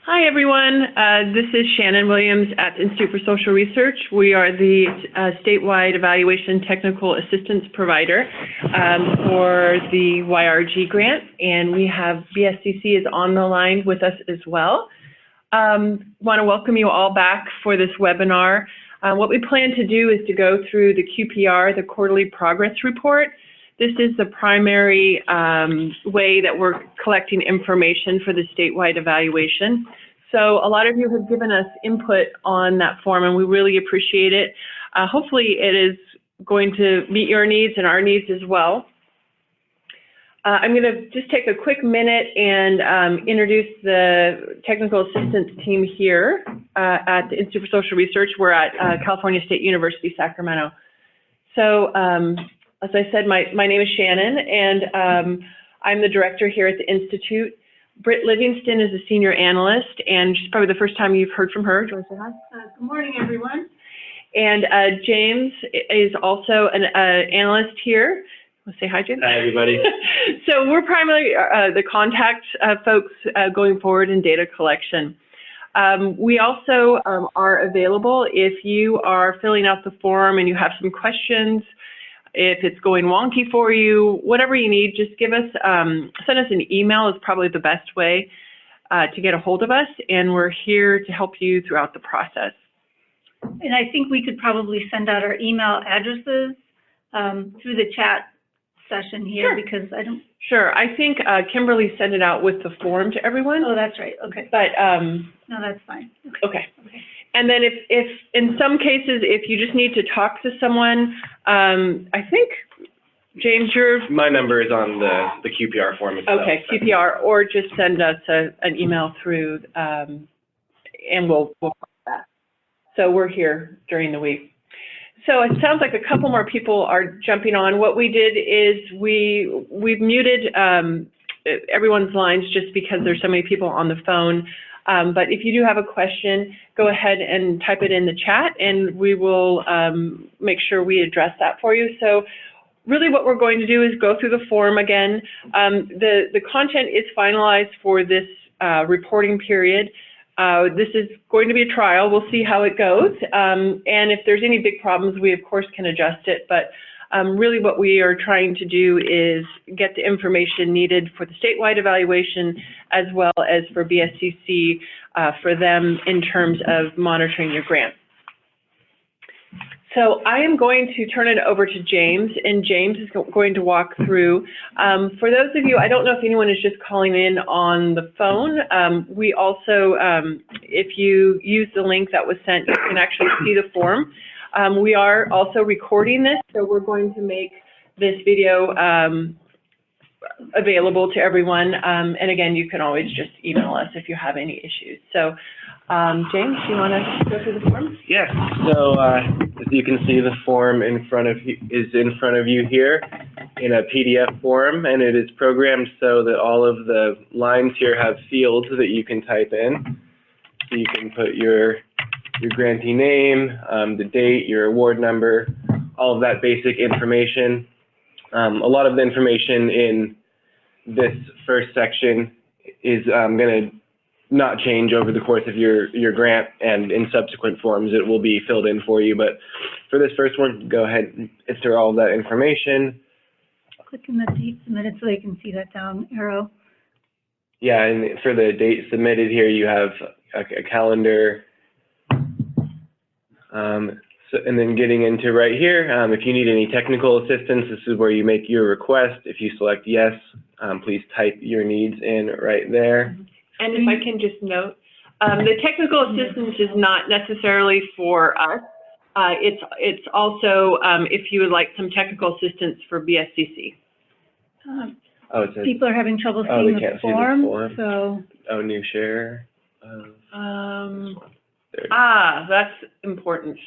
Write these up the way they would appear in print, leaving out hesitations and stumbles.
Hi, everyone. This is Shannon Williams at the Institute for Social Research. We are the statewide evaluation technical assistance provider for the YRG grant, and we have BSCC is on the line with us as well. Want to welcome you all back for this webinar. What we plan to do is to go through the QPR, the Quarterly Progress Report. This is the primary way that we're collecting information for the statewide evaluation. So a lot of you have given us input on that form, and we really appreciate it. Hopefully it is going to meet your needs and our needs as well. I'm going to just take a quick minute and introduce the technical assistance team here at the Institute for Social Research. We're at California State University, Sacramento. So as I said, my name is Shannon, and I'm the director here at the Institute. Britt Livingston is a senior analyst, and she's probably the first time you've heard from her. Do you want to say hi? Good morning, everyone. And James is also an analyst here. Let's say hi, James. Hi, everybody. So we're primarily the contact folks going forward in data collection. We also are available if you are filling out the form and you have some questions. If it's going wonky for you, whatever you need, just give us, send us an email is probably the best way to get a hold of us, and we're here to help you throughout the process. And I think we could probably send out our email addresses through the chat session here. Sure. Because I don't. Sure, I think Kimberly sent it out with the form to everyone. Oh, that's right. Okay. But no, that's fine. Okay. And then if in some cases, if you just need to talk to someone, I think, James, my number is on the QPR form itself. Okay, QPR, or just send us an email through, and we'll find that. So we're here during the week. So it sounds like a couple more people are jumping on. What we did is we've muted everyone's lines just because there's so many people on the phone. But if you do have a question, go ahead and type it in the chat, and we will make sure we address that for you. So really what we're going to do is go through the form again. The content is finalized for this reporting period. This is going to be a trial. We'll see how it goes. And if there's any big problems, we of course can adjust it. But really what we are trying to do is get the information needed for the statewide evaluation as well as for BSCC for them in terms of monitoring your grant. So I am going to turn it over to James, and James is going to walk through. For those of you, I don't know if anyone is just calling in on the phone. We also, if you use the link that was sent, you can actually see the form. We are also recording this, so we're going to make this video available to everyone. And again, you can always just email us if you have any issues. So, James, do you want to go through the form? Yes. So, as you can see, the form is in front of you here in a PDF form, and it is programmed so that all of the lines here have fields that you can type in. So you can put your grantee name, the date, your award number, all of that basic information. A lot of the information in this first section is going to not change over the course of your grant, and in subsequent forms it will be filled in for you. But for this first one, go ahead and enter all of that information. Click in the date submitted so they can see that down arrow. Yeah, and for the date submitted here, you have a calendar. And then getting into right here, if you need any technical assistance, this is where you make your request. If you select yes, please type your needs in right there. And if I can just note, the technical assistance is not necessarily for us. It's also if you would like some technical assistance for BSCC. People are having trouble seeing the form. So. Oh, new share. That's important.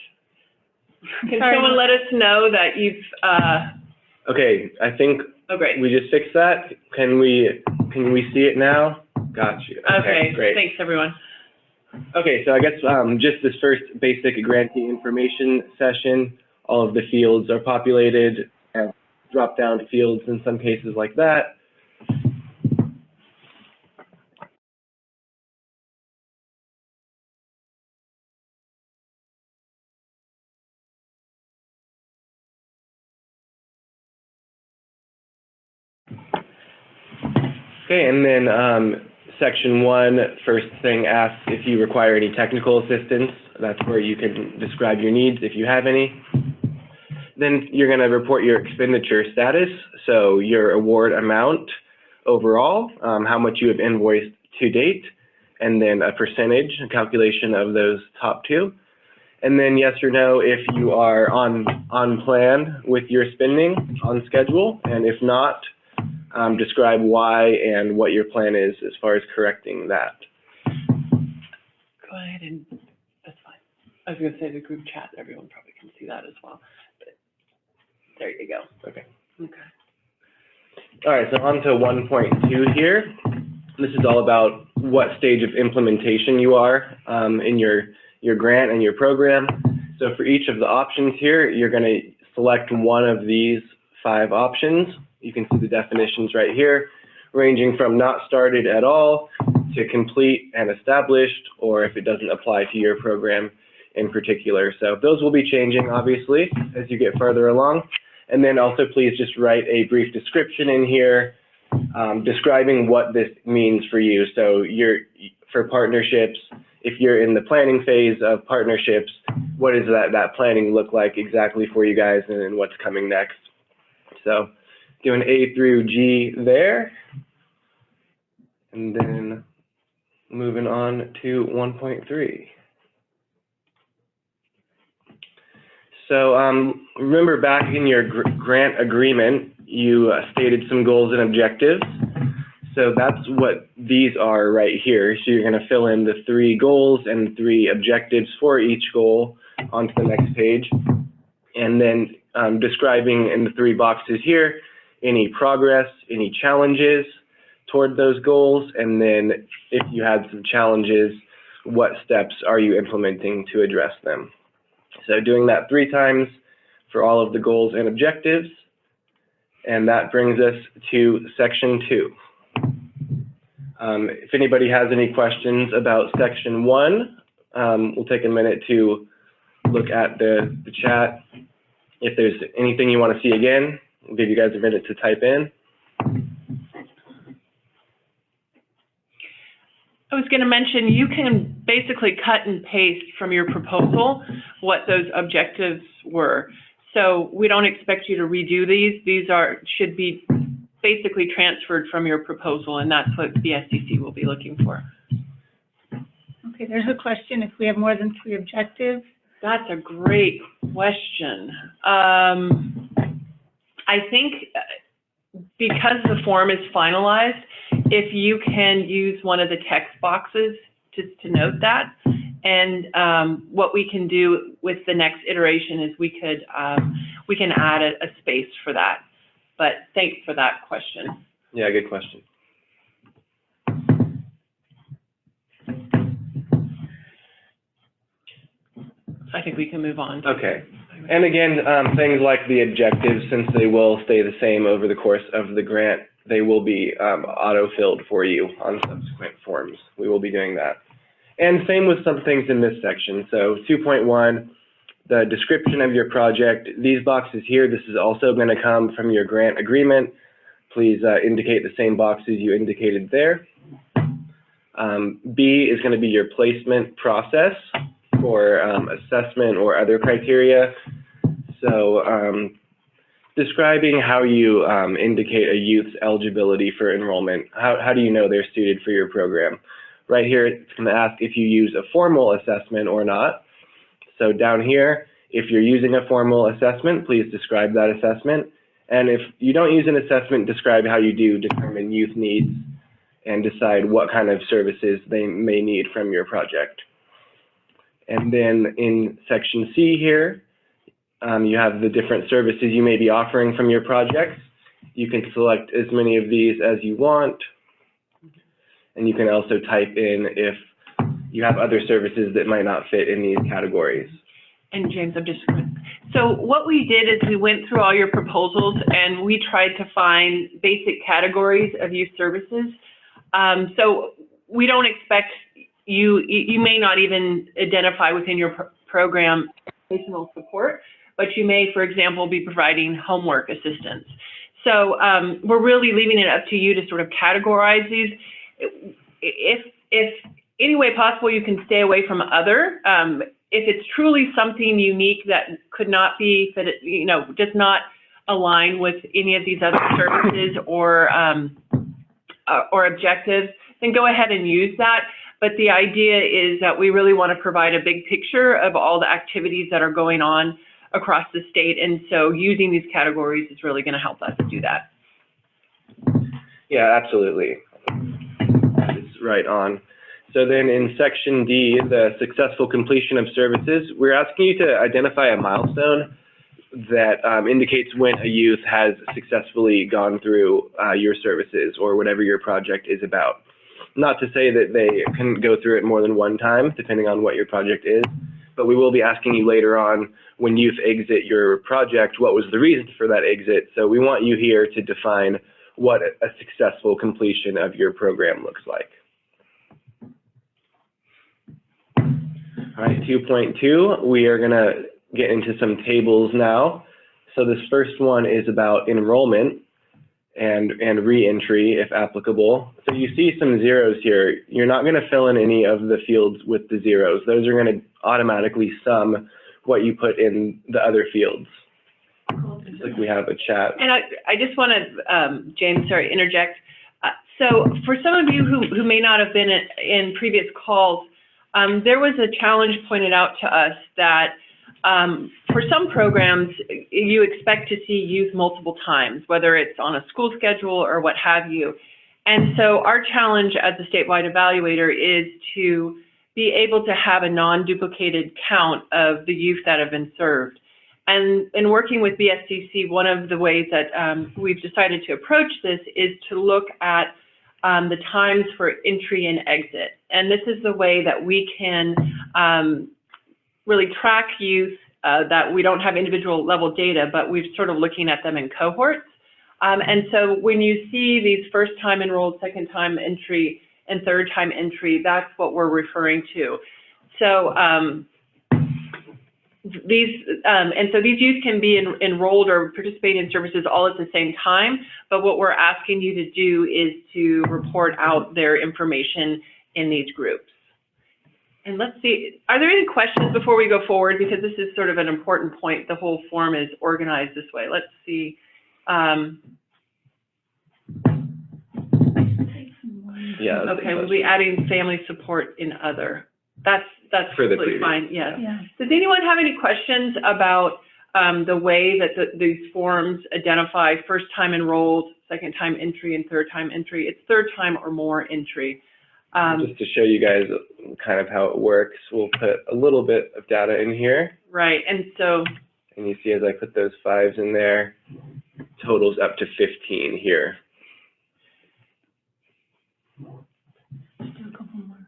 Can someone let us know that you've? Okay, I think. Oh, great. We just fixed that. Can we see it now? Got you. Okay, great. Thanks, everyone. Okay, so I guess just this first basic grantee information session, all of the fields are populated, have drop-down fields in some cases like that. Okay, and then section 1, first thing asks if you require any technical assistance. That's where you can describe your needs if you have any. Then you're going to report your expenditure status, so your award amount overall, how much you have invoiced to date, and then a percentage, a calculation of those top two. And then yes or no if you are on plan with your spending, on schedule, and if not, describe why and what your plan is as far as correcting that. Go ahead and, that's fine. I was going to say the group chat, everyone probably can see that as well. But there you go. Okay. Okay. All right, so on to 1.2 here. This is all about what stage of implementation you are in your grant and your program. So for each of the options here, you're going to select one of these 5 options. You can see the definitions right here, ranging from not started at all to complete and established, or if it doesn't apply to your program in particular. So those will be changing, obviously, as you get further along. And then also please just write a brief description in here describing what this means for you. So for partnerships, if you're in the planning phase of partnerships, what does that planning look like exactly for you guys and what's coming next? So doing A through G there. And then moving on to 1.3. So remember back in your grant agreement, you stated some goals and objectives. So that's what these are right here. So you're going to fill in the 3 goals and 3 objectives for each goal onto the next page. And then describing in the 3 boxes here, any progress, any challenges toward those goals, and then if you had some challenges, what steps are you implementing to address them? So doing that 3 times for all of the goals and objectives, and that brings us to section 2. If anybody has any questions about section 1, we'll take a minute to look at the chat. If there's anything you want to see again, we'll give you guys a minute to type in. I was going to mention you can basically cut and paste from your proposal what those objectives were. So we don't expect you to redo these. These should be basically transferred from your proposal, and that's what the SDC will be looking for. Okay, there's a question, if we have more than 3 objectives. That's a great question. I think because the form is finalized, if you can use one of the text boxes just to note that, and what we can do with the next iteration is we can add a space for that. But thanks for that question. Yeah, good question. I think we can move on. Okay. And again, things like the objectives, since they will stay the same over the course of the grant, they will be auto-filled for you on subsequent forms. We will be doing that. And same with some things in this section. So 2.1, the description of your project. These boxes here, this is also going to come from your grant agreement. Please indicate the same boxes you indicated there. B is going to be your placement process for assessment or other criteria. So describing how you indicate a youth's eligibility for enrollment. How do you know they're suited for your program? Right here, it's going to ask if you use a formal assessment or not. So down here, if you're using a formal assessment, please describe that assessment. And if you don't use an assessment, describe how you do determine youth needs and decide what kind of services they may need from your project. And then in section C here, you have the different services you may be offering from your projects. You can select as many of these as you want. And you can also type in if you have other services that might not fit in these categories. And James, so what we did is we went through all your proposals and we tried to find basic categories of youth services. So we don't expect you may not even identify within your program educational support, but you may, for example, be providing homework assistance. So we're really leaving it up to you to sort of categorize these. If any way possible, you can stay away from other. If it's truly something unique that could not be, does not align with any of these other services or objectives, then go ahead and use that. But the idea is that we really want to provide a big picture of all the activities that are going on across the state. And so using these categories is really going to help us do that. Yeah, absolutely. It's right on. So then in section D, the successful completion of services, we're asking you to identify a milestone that indicates when a youth has successfully gone through your services or whatever your project is about. Not to say that they can go through it more than one time, depending on what your project is, but we will be asking you later on, when youth exit your project, what was the reason for that exit? So we want you here to define what a successful completion of your program looks like. All right, 2.2, we are going to get into some tables now. So this first one is about enrollment and re-entry, if applicable. So you see some zeros here. You're not going to fill in any of the fields with the zeros. Those are going to automatically sum what you put in the other fields. It's like we have a chat. And I just want to, James, sorry, interject. So for some of you who may not have been in previous calls, there was a challenge pointed out to us that for some programs, you expect to see youth multiple times, whether it's on a school schedule or what have you. And so our challenge as a statewide evaluator is to be able to have a non-duplicated count of the youth that have been served. And in working with BSCC, one of the ways that we've decided to approach this is to look at the times for entry and exit. And this is the way that we can really track youth that we don't have individual level data, but we're sort of looking at them in cohorts. And so when you see these first time enrolled, second time entry, and third time entry, that's what we're referring to. So these youth can be enrolled or participate in services all at the same time, but what we're asking you to do is to report out their information in these groups. And let's see, are there any questions before we go forward? Because this is sort of an important point. The whole form is organized this way. Let's see. Yeah. Okay, we'll be adding family support in other. That's completely fine. Yes. Yeah. Does anyone have any questions about the way that these forms identify first time enrolled, second time entry, and third time entry? It's third time or more entry. Just to show you guys kind of how it works, we'll put a little bit of data in here. Right, and so. And you see as I put those 5s in there, totals up to 15 here.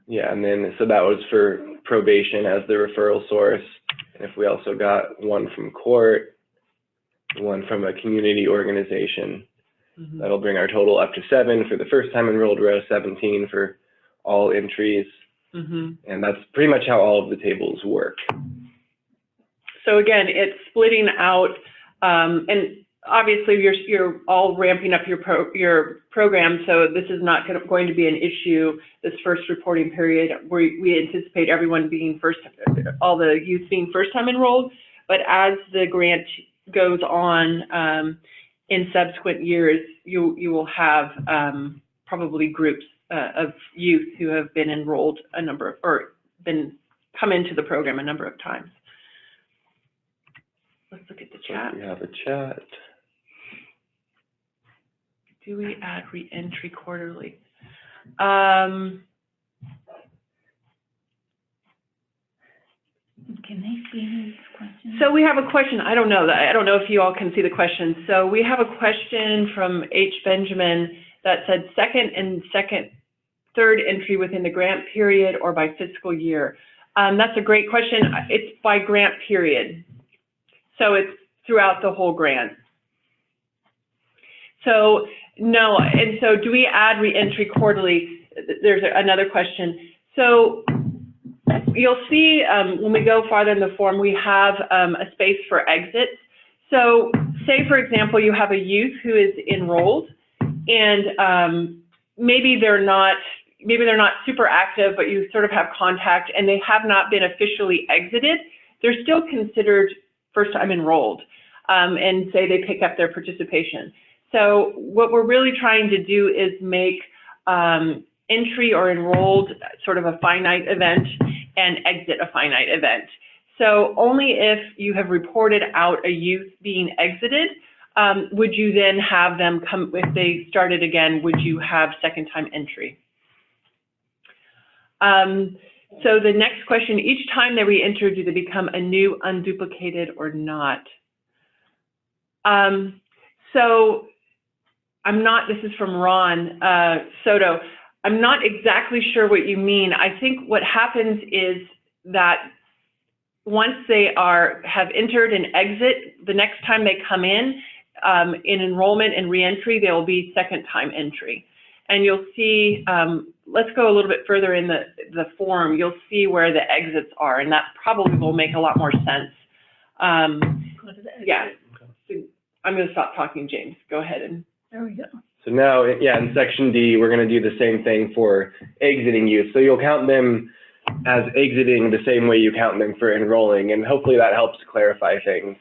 Yeah, and then so that was for probation as the referral source. And if we also got one from court, one from a community organization, that'll bring our total up to 7 for the first time enrolled row, 17 for all entries. And that's pretty much how all of the tables work. So again, it's splitting out, and obviously you're all ramping up your program, so this is not going to be an issue this first reporting period. We anticipate everyone being all the youth being first time enrolled, but as the grant goes on in subsequent years, you will have probably groups of youth who have been enrolled come into the program a number of times. Let's look at the chat. We have a chat. Do we add re-entry quarterly? Can they see these questions? So we have a question. I don't know if you all can see the question. So we have a question from H. Benjamin that said third entry within the grant period or by fiscal year. That's a great question. It's by grant period. So it's throughout the whole grant. So no, and so do we add re-entry quarterly? There's another question. So you'll see when we go farther in the form, we have a space for exits. So say, for example, you have a youth who is enrolled, and maybe they're not super active, but you sort of have contact, and they have not been officially exited. They're still considered first-time enrolled, and say they pick up their participation. So what we're really trying to do is make entry or enrolled sort of a finite event and exit a finite event. So only if you have reported out a youth being exited would you then have them come, if they started again, would you have second-time entry? So the next question, each time they re-enter, do they become a new unduplicated or not? So I'm not, this is from Ron Soto. I'm not exactly sure what you mean. I think what happens is that once they have entered and exit, the next time they come in enrollment and reentry, there will be second time entry. And you'll see, let's go a little bit further in the form, you'll see where the exits are, and that probably will make a lot more sense. Yeah, so I'm gonna stop talking, James. Go ahead and. There we go. So now, yeah, in section D, we're going to do the same thing for exiting youth. So you'll count them as exiting the same way you count them for enrolling, and hopefully that helps clarify things.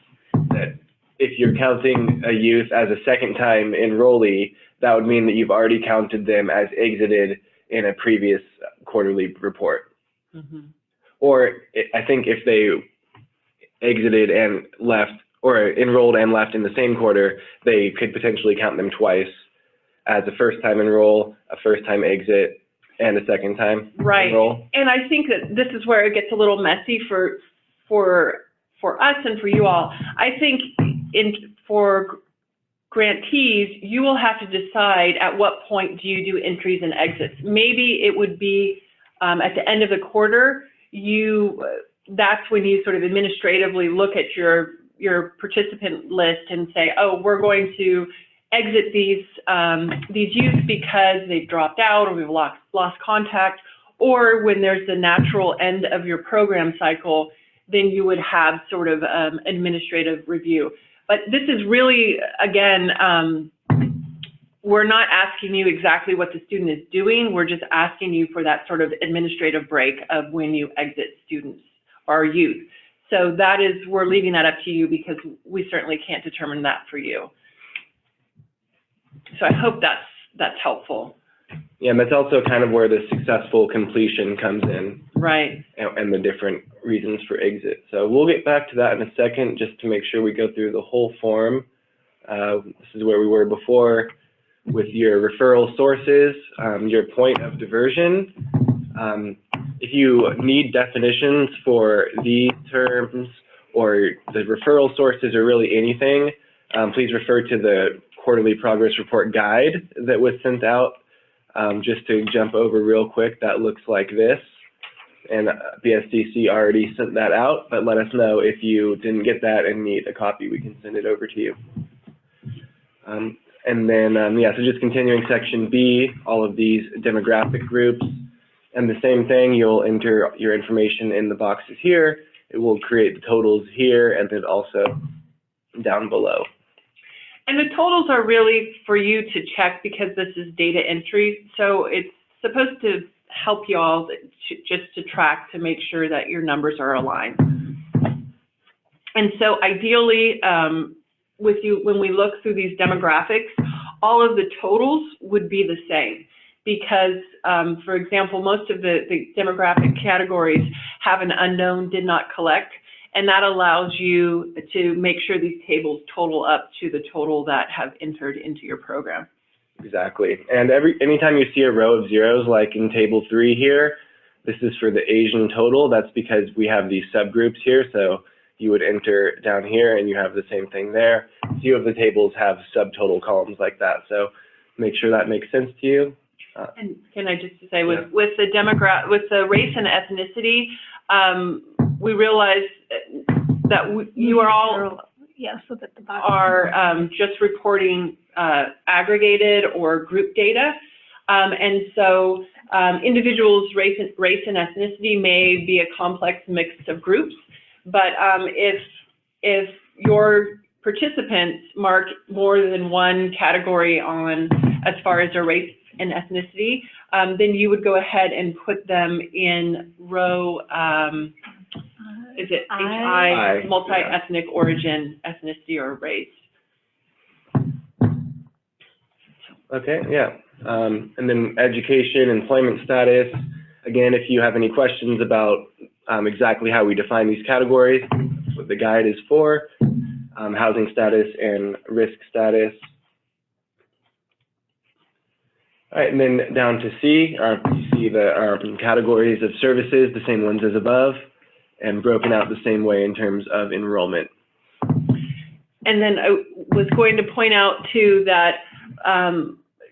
That if you're counting a youth as a second-time enrollee, that would mean that you've already counted them as exited in a previous quarterly report. Mm-hmm. Or I think if they exited and left, or enrolled and left in the same quarter, they could potentially count them twice as a first-time enroll, a first-time exit, and a second-time enroll. And I think that this is where it gets a little messy for us and for you all. I think for grantees, you will have to decide at what point do you do entries and exits. Maybe it would be at the end of the quarter, that's when you sort of administratively look at your participant list and say, oh, we're going to exit these youth because they've dropped out or we've lost contact, or when there's the natural end of your program cycle, then you would have sort of administrative review. But this is really, again, we're not asking you exactly what the student is doing. We're just asking you for that sort of administrative break of when you exit students or youth. So that is, we're leaving that up to you because we certainly can't determine that for you. So I hope that's helpful. Yeah, and that's also kind of where the successful completion comes in. Right. And the different reasons for exit. So we'll get back to that in a second just to make sure we go through the whole form. This is where we were before with your referral sources, your point of diversion. If you need definitions for these terms or the referral sources or really anything, please refer to the quarterly progress report guide that was sent out. Just to jump over real quick, that looks like this. And BSDC already sent that out, but let us know if you didn't get that and need a copy. We can send it over to you. And then, yeah, so just continuing section B, all of these demographic groups. And the same thing, you'll enter your information in the boxes here. It will create the totals here and then also down below. And the totals are really for you to check because this is data entry. So it's supposed to help you all just to track to make sure that your numbers are aligned. And so ideally, when we look through these demographics, all of the totals would be the same. Because, for example, most of the demographic categories have an unknown did not collect, and that allows you to make sure these tables total up to the total that have entered into your program. Exactly. And anytime you see a row of zeros, like in table 3 here, this is for the Asian total. That's because we have these subgroups here. So you would enter down here and you have the same thing there. A few of the tables have subtotal columns like that. So make sure that makes sense to you. And can I just say, with the race and ethnicity, we realize that you are all so that the are just reporting aggregated or group data, and so individuals' race and ethnicity may be a complex mix of groups. But if your participants mark more than one category on as far as their race and ethnicity, then you would go ahead and put them in row, is it HI, multi-ethnic origin, ethnicity, or race. Okay, yeah. And then education, employment status. Again, if you have any questions about exactly how we define these categories, that's what the guide is for. Housing status and risk status. All right, and then down to C, you see the categories of services, the same ones as above, and broken out the same way in terms of enrollment. And then I was going to point out too that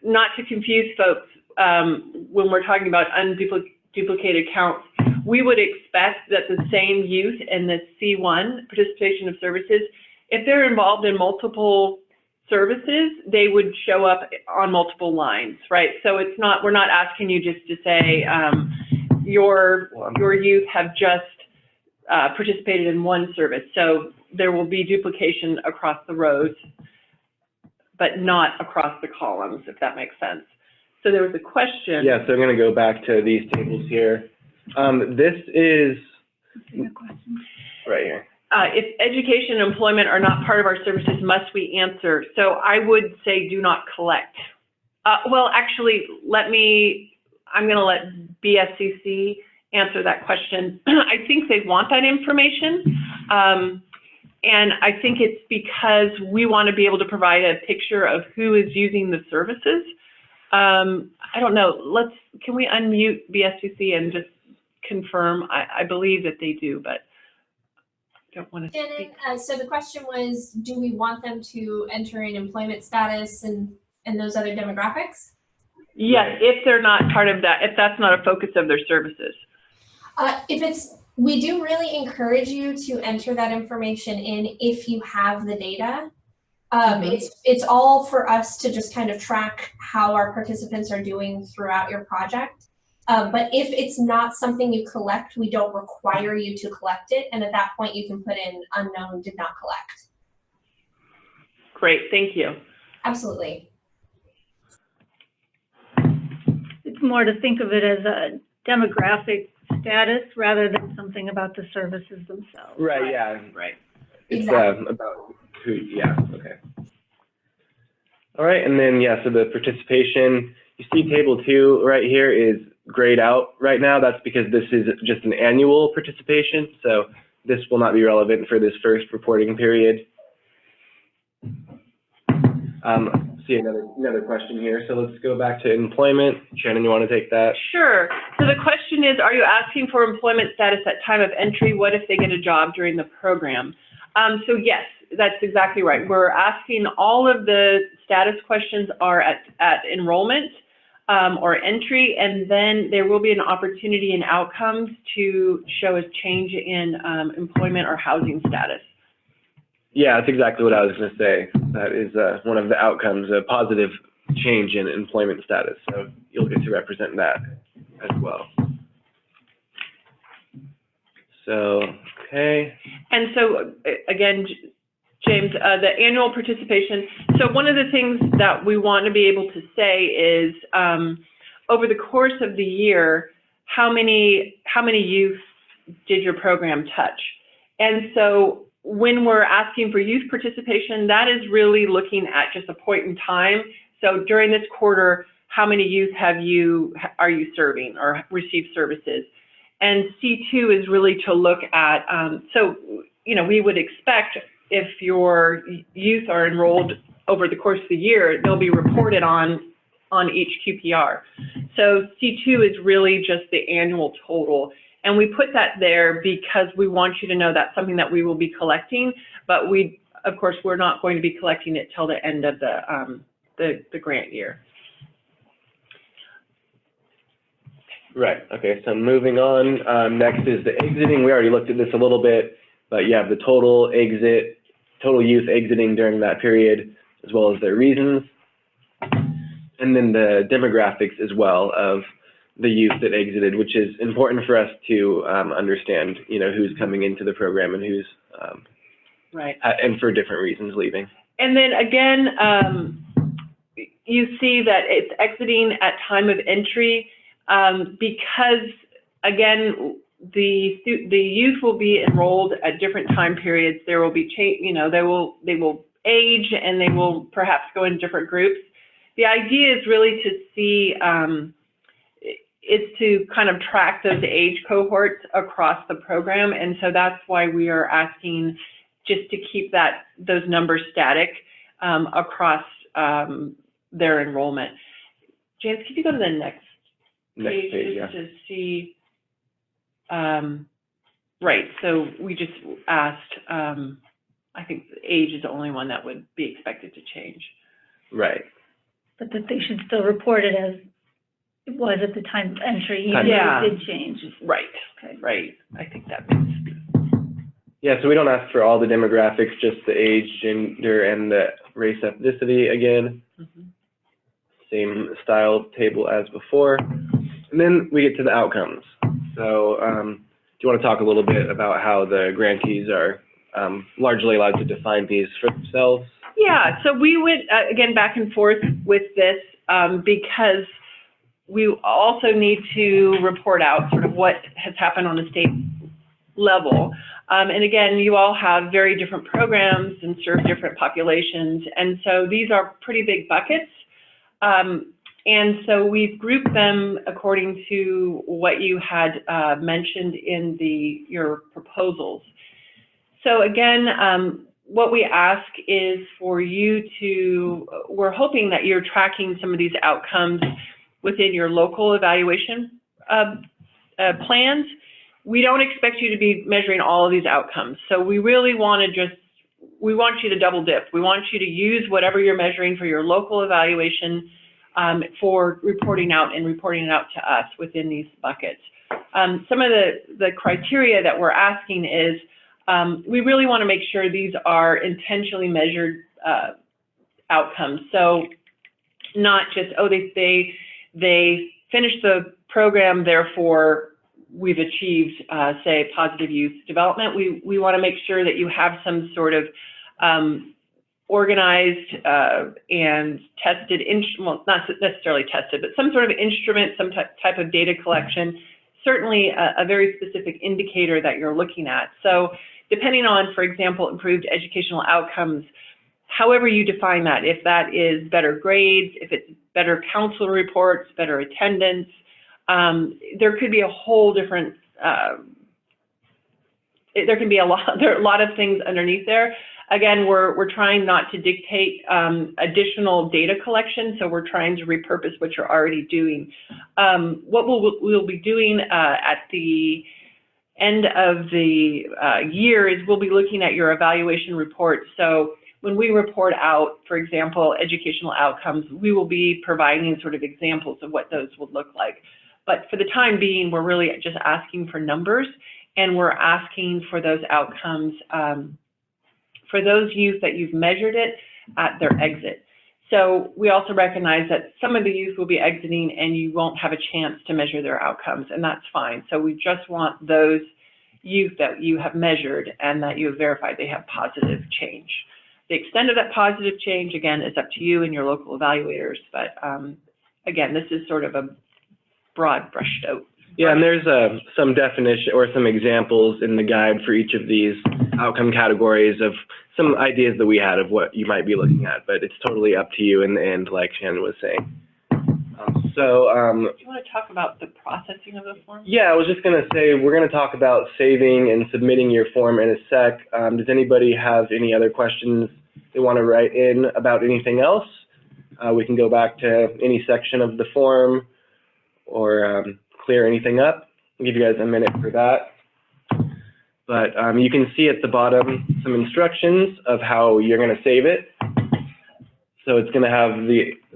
not to confuse folks when we're talking about unduplicated counts, we would expect that the same youth in the C1, participation of services, if they're involved in multiple services, they would show up on multiple lines, right? So it's not, we're not asking you just to say your youth have just participated in one service. So there will be duplication across the rows, but not across the columns, if that makes sense. So there was a question. Yeah, so I'm going to go back to these tables here. This is right here. If education and employment are not part of our services, must we answer? So I would say do not collect. Well, actually, I'm going to let BSCC answer that question. I think they want that information. And I think it's because we want to be able to provide a picture of who is using the services. I don't know, can we unmute BSCC and just confirm? I believe that they do, but I don't want to speak. So the question was, do we want them to enter in employment status and those other demographics? Yes, if they're not part of that, if that's not a focus of their services. We do really encourage you to enter that information in if you have the data. It's all for us to just kind of track how our participants are doing throughout your project. But if it's not something you collect, we don't require you to collect it. And at that point, you can put in unknown, did not collect. Great, thank you. Absolutely. It's more to think of it as a demographic status rather than something about the services themselves. Right, yeah. Right. It's Exactly. about who, yeah, okay. All right, and then, yeah, so the participation, you see table 2 right here is grayed out right now. That's because this is just an annual participation, so this will not be relevant for this first reporting period. See another question here. So let's go back to employment. Shannon, you want to take that? Sure. So the question is, are you asking for employment status at time of entry? What if they get a job during the program? So yes, that's exactly right. We're asking all of the status questions are at enrollment or entry, and then there will be an opportunity in outcomes to show a change in employment or housing status. Yeah, that's exactly what I was going to say. That is one of the outcomes, a positive change in employment status. So you'll get to represent that as well. So, okay. And so, again, James, the annual participation. So one of the things that we want to be able to say is, over the course of the year, how many youth did your program touch? And so when we're asking for youth participation, that is really looking at just a point in time. So during this quarter, how many youth are you serving or received services? And C2 is really to look at, so, you know, we would expect if your youth are enrolled over the course of the year, they'll be reported on each QPR. So C2 is really just the annual total. And we put that there because we want you to know that's something that we will be collecting, but of course, we're not going to be collecting it till the end of the grant year. Right, okay, so moving on, next is the exiting. We already looked at this a little bit, but you have the total youth exiting during that period, as well as their reasons. And then the demographics as well of the youth that exited, which is important for us to understand, you know, who's coming into the program and who's Right. And for different reasons leaving. And then again, you see that it's exiting at time of entry because, again, the youth will be enrolled at different time periods. There will be they will age, and they will perhaps go in different groups. The idea is really to see is to kind of track those age cohorts across the program, and so that's why we are asking just to keep those numbers static across their enrollment. James, could you go to the next page yeah. to see? Right. So we just asked. I think age is the only one that would be expected to change. Right. But that they should still report it as it was at the time of entry, even Yeah. though it did change. Right. Okay. Right. I think that makes sense. Yeah, so we don't ask for all the demographics, just the age, gender, and the race, ethnicity again. Mm-hmm. Same style table as before. And then we get to the outcomes. So do you want to talk a little bit about how the grantees are largely allowed to define these for themselves? Yeah, so we went, again, back and forth with this because we also need to report out sort of what has happened on a state level. And again, you all have very different programs and serve different populations. And so these are pretty big buckets. And so we've grouped them according to what you had mentioned in your proposals. So again, what we ask is for you we're hoping that you're tracking some of these outcomes within your local evaluation plans. We don't expect you to be measuring all of these outcomes. So we really want we want you to double dip. We want you to use whatever you're measuring for your local evaluation for reporting out and reporting it out to us within these buckets. Some of the criteria that we're asking is we really want to make sure these are intentionally measured outcomes. So not just, oh, they finished the program, therefore we've achieved, say, positive youth development. We want to make sure that you have some sort of organized and tested, well, not necessarily tested, but some sort of instrument, some type of data collection, certainly a very specific indicator that you're looking at. So depending on, for example, improved educational outcomes, however you define that, if that is better grades, if it's better counselor reports, better attendance, there could be a whole different, there are a lot of things underneath there. Again, we're trying not to dictate additional data collection, so we're trying to repurpose what you're already doing. What we'll be doing at the end of the year is we'll be looking at your evaluation report. So when we report out, for example, educational outcomes, we will be providing sort of examples of what those would look like. But for the time being, we're really just asking for numbers, and we're asking for those outcomes for those youth that you've measured it at their exit. So we also recognize that some of the youth will be exiting and you won't have a chance to measure their outcomes, and that's fine. So we just want those youth that you have measured and that you have verified they have positive change. The extent of that positive change, again, is up to you and your local evaluators. But again, this is sort of a broad brushed out. Yeah, and there's some definition or some examples in the guide for each of these outcome categories of some ideas that we had of what you might be looking at, but it's totally up to you in the end, like Shannon was saying. Do you want to talk about the processing of the form? Yeah, I was just going to say, we're going to talk about saving and submitting your form in a sec. Does anybody have any other questions they want to write in about anything else? We can go back to any section of the form or clear anything up. I'll give you guys a minute for that. But you can see at the bottom some instructions of how you're going to save it. So it's going to have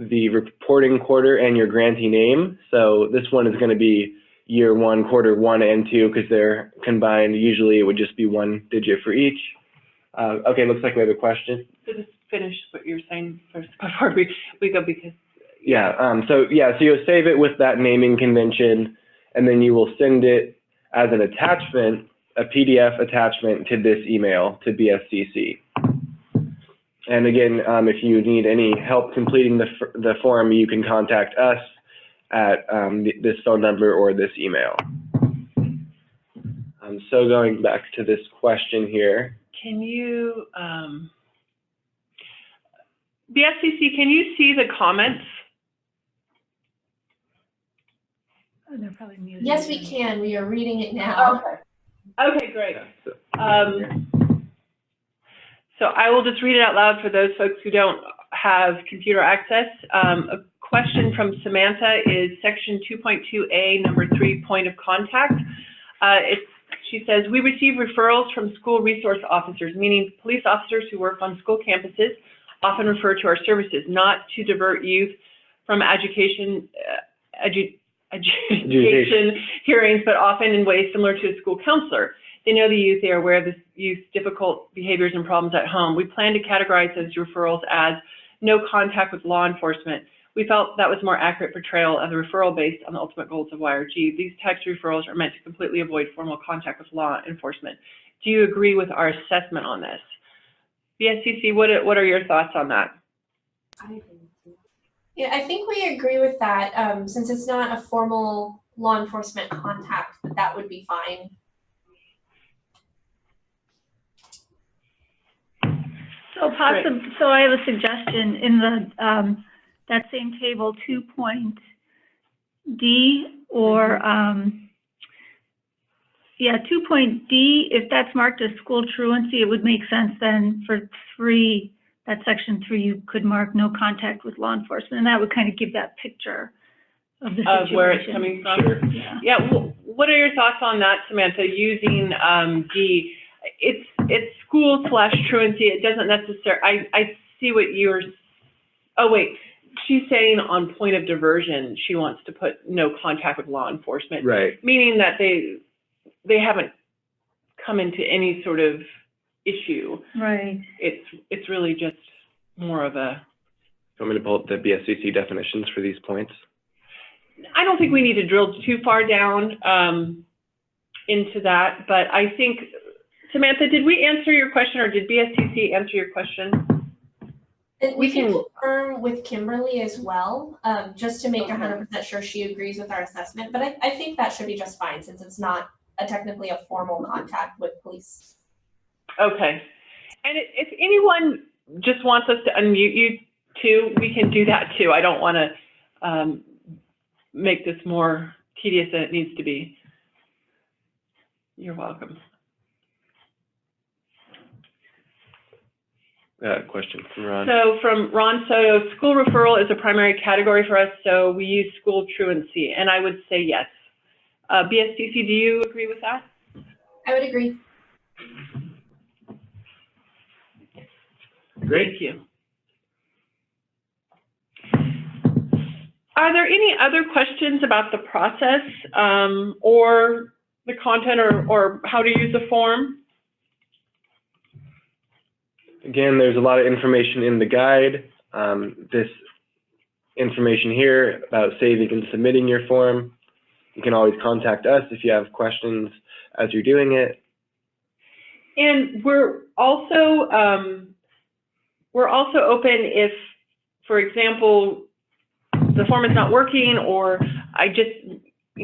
the reporting quarter and your grantee name. So this one is going to be year 1, quarter 1 and 2, because they're combined. Usually it would just be 1 digit for each. Okay, looks like we have a question. So just finish what you're saying first before we go, because. Yeah, so you'll save it with that naming convention, and then you will send it as an attachment a PDF attachment to this email to BSCC. And again, if you need any help completing the form, you can contact us at this phone number or this email. So going back to this question here. Can you, BSCC, can you see the comments? Oh, they're probably muted. Yes, we can. We are reading it now. Okay. Okay, great. So I will just read it out loud for those folks who don't have computer access. A question from Samantha is section 2.2A, number 3, point of contact. She says, we receive referrals from school resource officers, meaning police officers who work on school campuses, often refer to our services, not to divert youth from adjudication hearings, but often in ways similar to a school counselor. They know the youth, they are aware of the youth's difficult behaviors and problems at home. We plan to categorize those referrals as no contact with law enforcement. We felt that was more accurate portrayal of the referral based on the ultimate goals of YRG. These types of referrals are meant to completely avoid formal contact with law enforcement. Do you agree with our assessment on this? BSCC, what are your thoughts on that? Yeah, I think we agree with that. Since it's not a formal law enforcement contact, that would be fine. So I have a suggestion in the that same table, 2.D or 2.D. If that's marked as school truancy, it would make sense then for 3. That section 3, you could mark no contact with law enforcement, and that would kind of give that picture of the situation. Of where it's coming from? Sure. Yeah, what are your thoughts on that, Samantha, using D? It's school/truancy. It doesn't necessarily, I see what you're, oh wait, she's saying on point of diversion, she wants to put no contact with law enforcement. Right. Meaning that they haven't come into any sort of issue. Right. It's really just more of a. You want me to pull up the BSCC definitions for these points? I don't think we need to drill too far down into that, but I think, Samantha, did we answer your question, or did BSCC answer your question? And we can confirm with Kimberly as well, just to make 100% sure she agrees with our assessment. But I think that should be just fine, since it's not technically a formal contact with police. Okay. And if anyone just wants us to unmute you too, we can do that too. I don't want to make this more tedious than it needs to be. You're welcome. Question from Ron. So from Ron Soto, school referral is a primary category for us, so we use school truancy, and I would say yes. BSCC, do you agree with that? I would agree. Great. Thank you. Are there any other questions about the process or the content or how to use the form? Again, there's a lot of information in the guide. This information here about saving and submitting your form. You can always contact us if you have questions as you're doing it. And we're also open if, for example, the form is not working, or I just,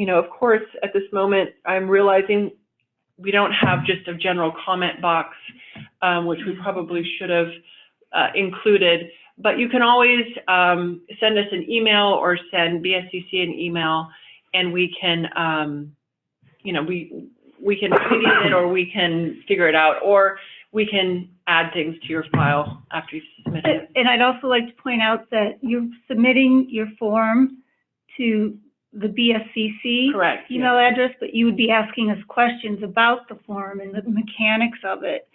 of course, at this moment, I'm realizing we don't have just a general comment box, which we probably should have included. But you can always send us an email or send BSCC an email, and we can, we can tweet it, or we can figure it out, or we can add things to your file after you submit it. And I'd also like to point out that you're submitting your form to the BSCC Correct, email address, but you would be asking us questions about the form and the mechanics of it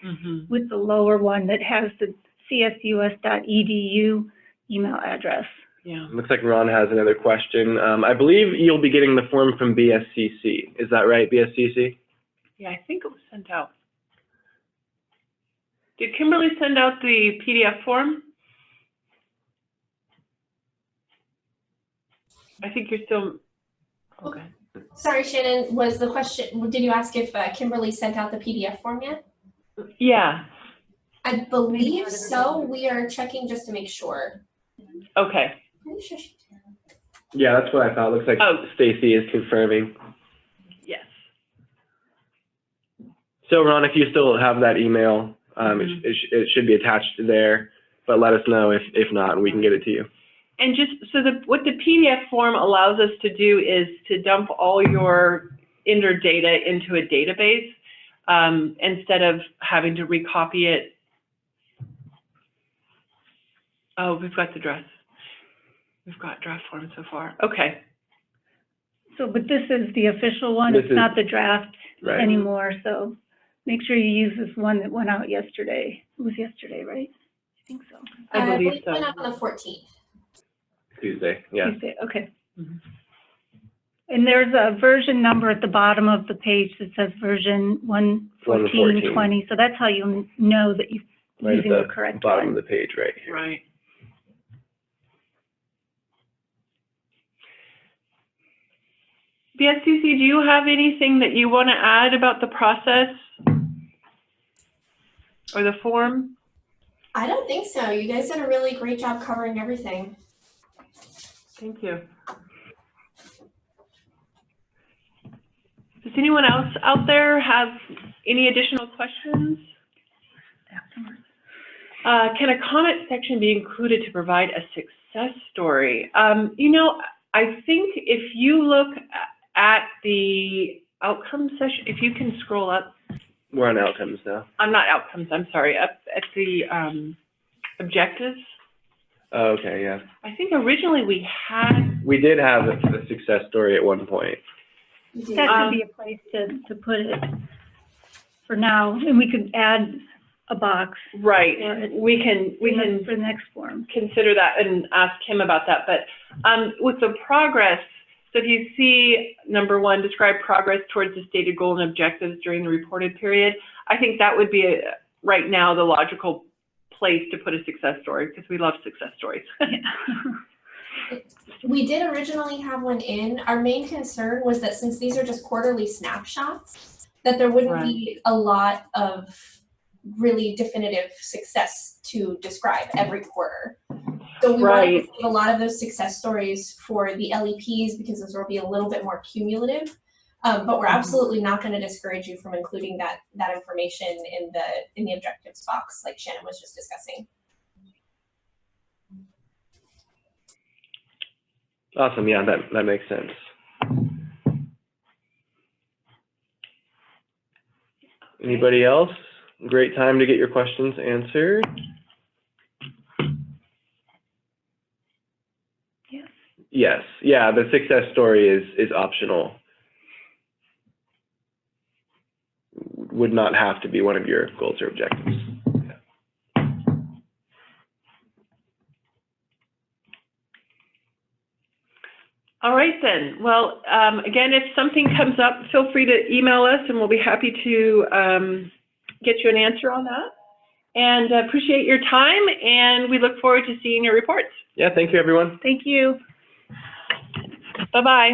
with the lower one that has the csus.edu email address. Yeah. Looks like Ron has another question. I believe you'll be getting the form from BSCC. Is that right, BSCC? Yeah, I think it was sent out. Did Kimberly send out the PDF form? I think you're still, okay. Sorry, Shannon, was the question, did you ask if Kimberly sent out the PDF form yet? Yeah, I believe so. We are checking just to make sure. okay. Pretty sure she did. Yeah, that's what I thought. Looks like Stacy is confirming. Yes. So Ron, if you still have that email, it should be attached there, but let us know if not, and we can get it to you. And just so what the PDF form allows us to do is to dump all your INDER data into a database instead of having to recopy it. Oh, we've got the draft. We've got draft form so far. Okay. So, but this is the official one. It's not the draft anymore. So make sure you use this one that went out yesterday. It was yesterday, right? I think so. I believe so. It went out on the 14th. Tuesday, yeah. Tuesday, okay. And there's a version number at the bottom of the page that says version 114.20. So that's how you'll know that you're using the correct bottom one. of the page right here. Right. BSCC, do you have anything that you want to add about the process or the form? I don't think so. You guys did a really great job covering everything. Thank you. Does anyone else out there have any additional questions? Can a comment section be included to provide a success story? You know, I think if you look at the outcomes section, if you can scroll up. We're on outcomes now. I'm not outcomes, I'm sorry, up at the objectives. Oh, okay, yeah. I think originally we did have a success story at one point. That could be a place to put it for now, and we could add a box. Right. We can for the next form. Consider that and ask him about that. But with the progress, so if you see number 1, describe progress towards the stated goal and objectives during the reported period, I think that would be right now the logical place to put a success story because we love success stories. We did originally have one in. Our main concern was that since these are just quarterly snapshots, that there wouldn't be a lot of really definitive success to describe every quarter. So we wanted to save a lot of those success stories for the LEPs because those will be a little bit more cumulative. But we're absolutely not going to discourage you from including that information in the objectives box, like Shannon was just discussing. Awesome. Yeah, that makes sense. Anybody else? Great time to get your questions answered. Yes. Yes. Yeah, the success story is optional. Would not have to be one of your goals or objectives. All right then. Well, again, if something comes up, feel free to email us and we'll be happy to get you an answer on that. And appreciate your time and we look forward to seeing your reports. Yeah, thank you everyone. Thank you. Bye-bye.